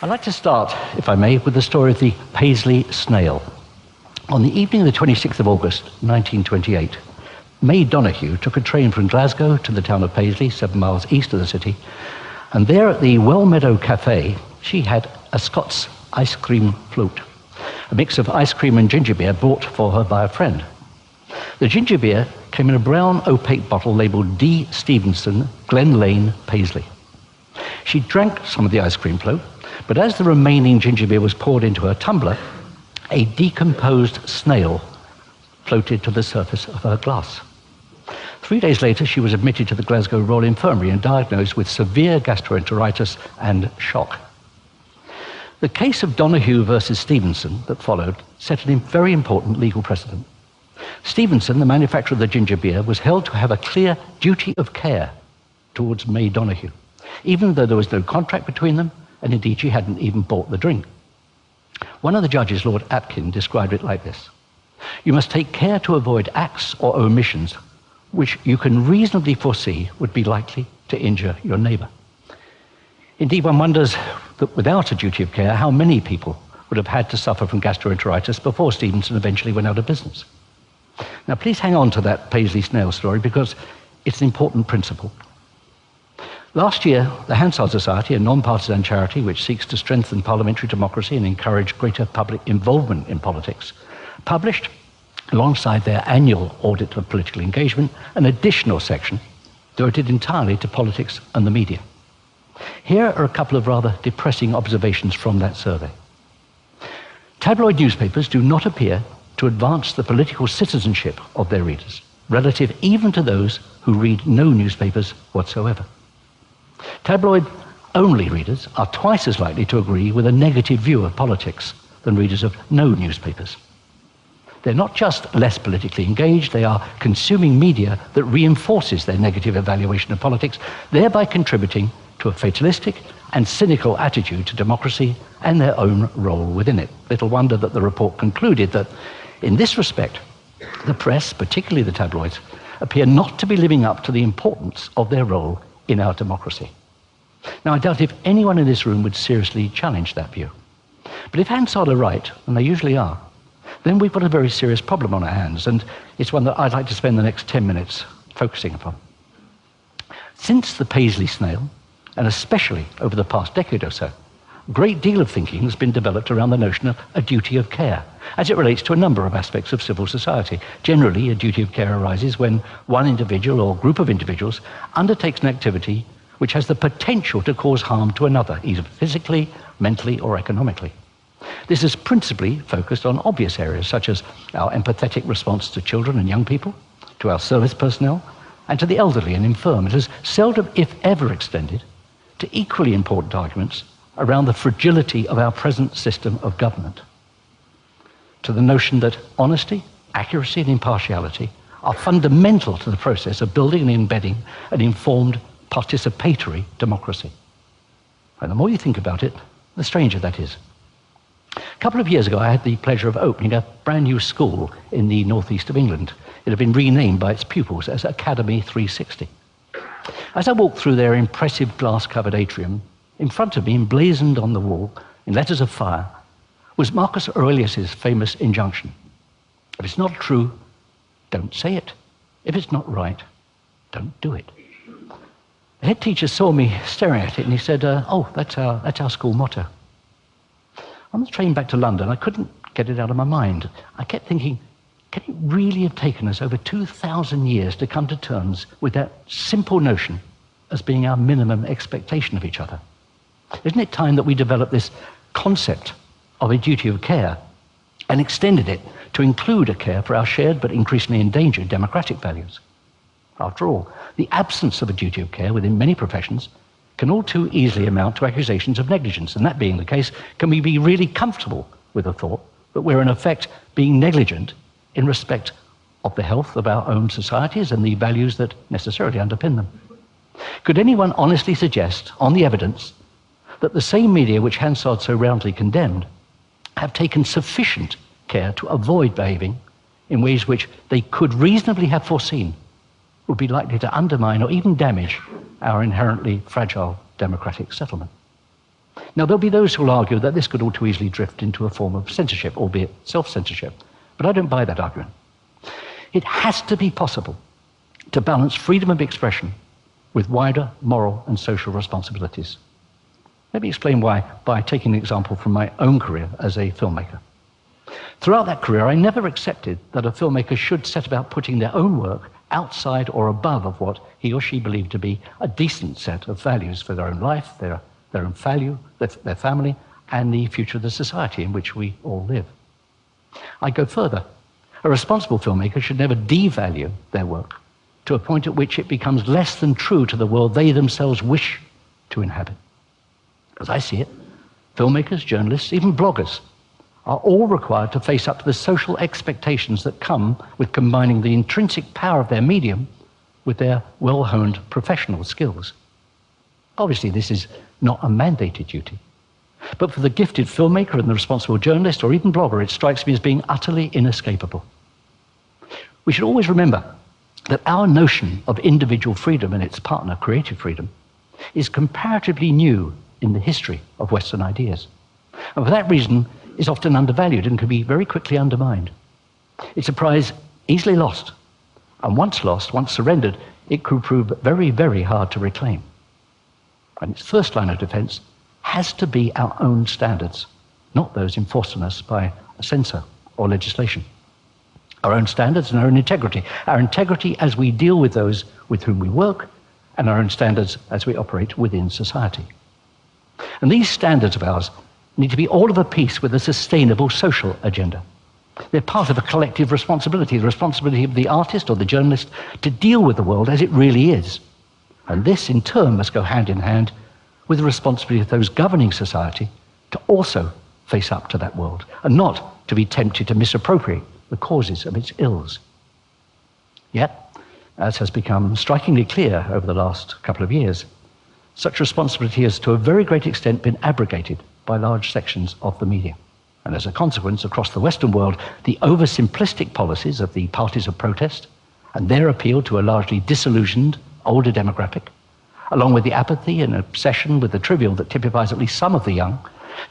I'd like to start, if I may, with the story of the Paisley snail. On the evening of the 26th of August, 1928, May Donoghue took a train from Glasgow to the town of Paisley, 7 miles east of the city, and there at the Well Meadow Cafe, she had a Scots ice cream float, a mix of ice cream and ginger beer bought for her by a friend. The ginger beer came in a brown opaque bottle labelled D. Stevenson, Glen Lane, Paisley. She drank some of the ice cream float, but as the remaining ginger beer was poured into her tumbler, a decomposed snail floated to the surface of her glass. 3 days later, she was admitted to the Glasgow Royal Infirmary and diagnosed with severe gastroenteritis and shock. The case of Donoghue versus Stevenson that followed set a very important legal precedent. Stevenson, the manufacturer of the ginger beer, was held to have a clear duty of care towards May Donoghue, even though there was no contract between them, and indeed she hadn't even bought the drink. One of the judges, Lord Atkin, described it like this: "You must take care to avoid acts or omissions which you can reasonably foresee would be likely to injure your neighbour." Indeed, one wonders that without a duty of care, how many people would have had to suffer from gastroenteritis before Stevenson eventually went out of business. Now, please hang on to that Paisley snail story because it's an important principle. Last year, the Hansard Society, a non-partisan charity which seeks to strengthen parliamentary democracy and encourage greater public involvement in politics, published, alongside their annual audit of political engagement, an additional section devoted entirely to politics and the media. Here are a couple of rather depressing observations from that survey. Tabloid newspapers do not appear to advance the political citizenship of their readers, relative even to those who read no newspapers whatsoever. Tabloid-only readers are twice as likely to agree with a negative view of politics than readers of no newspapers. They're not just less politically engaged, they are consuming media that reinforces their negative evaluation of politics, thereby contributing to a fatalistic and cynical attitude to democracy and their own role within it. Little wonder that the report concluded that, in this respect, the press, particularly the tabloids, appear not to be living up to the importance of their role in our democracy. Now, I doubt if anyone in this room would seriously challenge that view. But if Hansard are right, and they usually are, then we've got a very serious problem on our hands, and it's one that I'd like to spend the next 10 minutes focusing upon. Since the Paisley snail, and especially over the past decade or so, a great deal of thinking has been developed around the notion of a duty of care, as it relates to a number of aspects of civil society. Generally, a duty of care arises when one individual or group of individuals undertakes an activity which has the potential to cause harm to another, either physically, mentally, or economically. This is principally focused on obvious areas, such as our empathetic response to children and young people, to our service personnel, and to the elderly and infirm. It has seldom, if ever, extended to equally important arguments around the fragility of our present system of government, to the notion that honesty, accuracy, and impartiality are fundamental to the process of building and embedding an informed, participatory democracy. And the more you think about it, the stranger that is. A couple of years ago, I had the pleasure of opening a brand new school in the northeast of England. It had been renamed by its pupils as Academy 360. As I walked through their impressive glass-covered atrium, in front of me, emblazoned on the wall in letters of fire, was Marcus Aurelius's famous injunction: if it's not true, don't say it. If it's not right, don't do it. The head teacher saw me staring at it and he said, "Oh, that's our school motto." On the train back to London, I couldn't get it out of my mind. I kept thinking, can it really have taken us over 2,000 years to come to terms with that simple notion as being our minimum expectation of each other? Isn't it time that we developed this concept of a duty of care and extended it to include a care for our shared but increasingly endangered democratic values? After all, the absence of a duty of care within many professions can all too easily amount to accusations of negligence, and that being the case, can we be really comfortable with the thought that we're in effect being negligent in respect of the health of our own societies and the values that necessarily underpin them? Could anyone honestly suggest, on the evidence, that the same media which Hansard so roundly condemned have taken sufficient care to avoid behaving in ways which they could reasonably have foreseen would be likely to undermine or even damage our inherently fragile democratic settlement? Now, there'll be those who will argue that this could all too easily drift into a form of censorship, albeit self-censorship. But I don't buy that argument. It has to be possible to balance freedom of expression with wider moral and social responsibilities. Let me explain why by taking an example from my own career as a filmmaker. Throughout that career, I never accepted that a filmmaker should set about putting their own work outside or above of what he or she believed to be a decent set of values for their own life, their own value, their family, and the future of the society in which we all live. I go further. A responsible filmmaker should never devalue their work to a point at which it becomes less than true to the world they themselves wish to inhabit. As I see it, filmmakers, journalists, even bloggers are all required to face up to the social expectations that come with combining the intrinsic power of their medium with their well-honed professional skills. Obviously, this is not a mandated duty. But for the gifted filmmaker and the responsible journalist or even blogger, it strikes me as being utterly inescapable. We should always remember that our notion of individual freedom and its partner, creative freedom, is comparatively new in the history of Western ideas. And for that reason, is often undervalued and can be very quickly undermined. It's a prize easily lost. And once lost, once surrendered, it could prove very, very hard to reclaim. And its first line of defense has to be our own standards, not those enforced on us by a censor or legislation. Our own standards and our own integrity. Our integrity as we deal with those with whom we work, and our own standards as we operate within society. And these standards of ours need to be all of a piece with a sustainable social agenda. They're part of a collective responsibility, the responsibility of the artist or the journalist to deal with the world as it really is. And this, in turn, must go hand in hand with the responsibility of those governing society to also face up to that world and not to be tempted to misappropriate the causes of its ills. Yet, as has become strikingly clear over the last couple of years, such responsibility has to a very great extent been abrogated by large sections of the media. And as a consequence, across the Western world, the oversimplistic policies of the parties of protest and their appeal to a largely disillusioned, older demographic, along with the apathy and obsession with the trivial that typifies at least some of the young,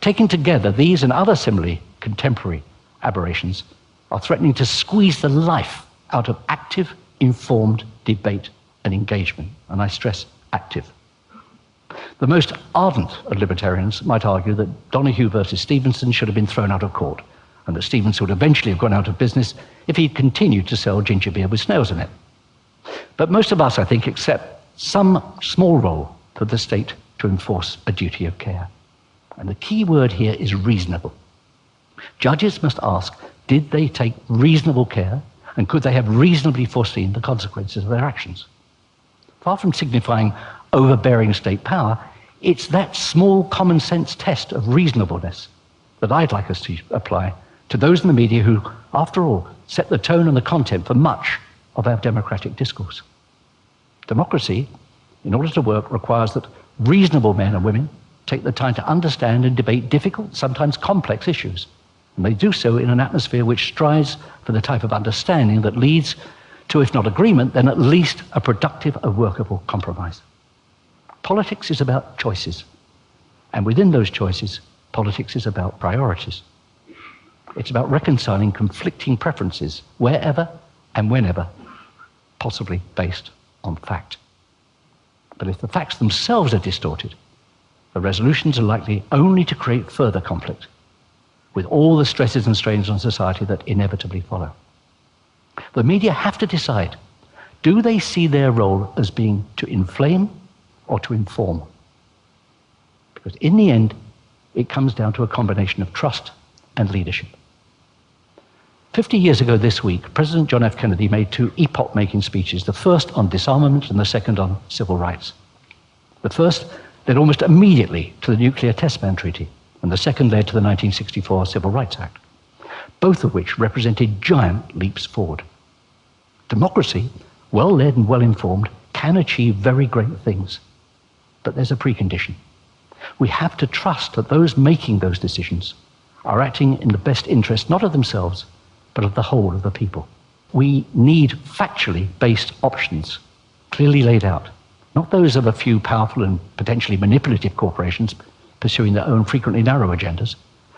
taken together, these and other similarly contemporary aberrations are threatening to squeeze the life out of active, informed debate and engagement. And I stress active. The most ardent of libertarians might argue that Donahue versus Stevenson should have been thrown out of court, and that Stevenson would eventually have gone out of business if he'd continued to sell ginger beer with snails in it. But most of us, I think, accept some small role for the state to enforce a duty of care. And the key word here is reasonable. Judges must ask, did they take reasonable care, and could they have reasonably foreseen the consequences of their actions? Far from signifying overbearing state power, it's that small common sense test of reasonableness that I'd like us to apply to those in the media who, after all, set the tone and the content for much of our democratic discourse. Democracy, in order to work, requires that reasonable men and women take the time to understand and debate difficult, sometimes complex issues. And they do so in an atmosphere which strives for the type of understanding that leads to, if not agreement, then at least a productive and workable compromise. Politics is about choices. And within those choices, politics is about priorities. It's about reconciling conflicting preferences wherever and whenever, possibly based on fact. But if the facts themselves are distorted, the resolutions are likely only to create further conflict, with all the stresses and strains on society that inevitably follow. The media have to decide, do they see their role as being to inflame or to inform? Because in the end, it comes down to a combination of trust and leadership. 50 years ago this week, President John F. Kennedy made two epoch-making speeches, the first on disarmament and the second on civil rights. The first led almost immediately to the Nuclear Test Ban Treaty, and the second led to the 1964 Civil Rights Act, both of which represented giant leaps forward. Democracy, well-led and well-informed, can achieve very great things. But there's a precondition. We have to trust that those making those decisions are acting in the best interest, not of themselves, but of the whole of the people. We need factually based options, clearly laid out, not those of a few powerful and potentially manipulative corporations, pursuing their own frequently narrow agendas,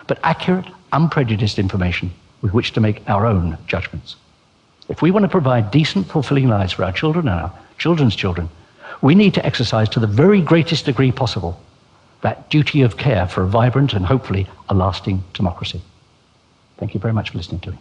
but accurate, unprejudiced information with which to make our own judgments. If we want to provide decent, fulfilling lives for our children and our children's children, we need to exercise to the very greatest degree possible that duty of care for a vibrant and hopefully a lasting democracy. Thank you very much for listening to me.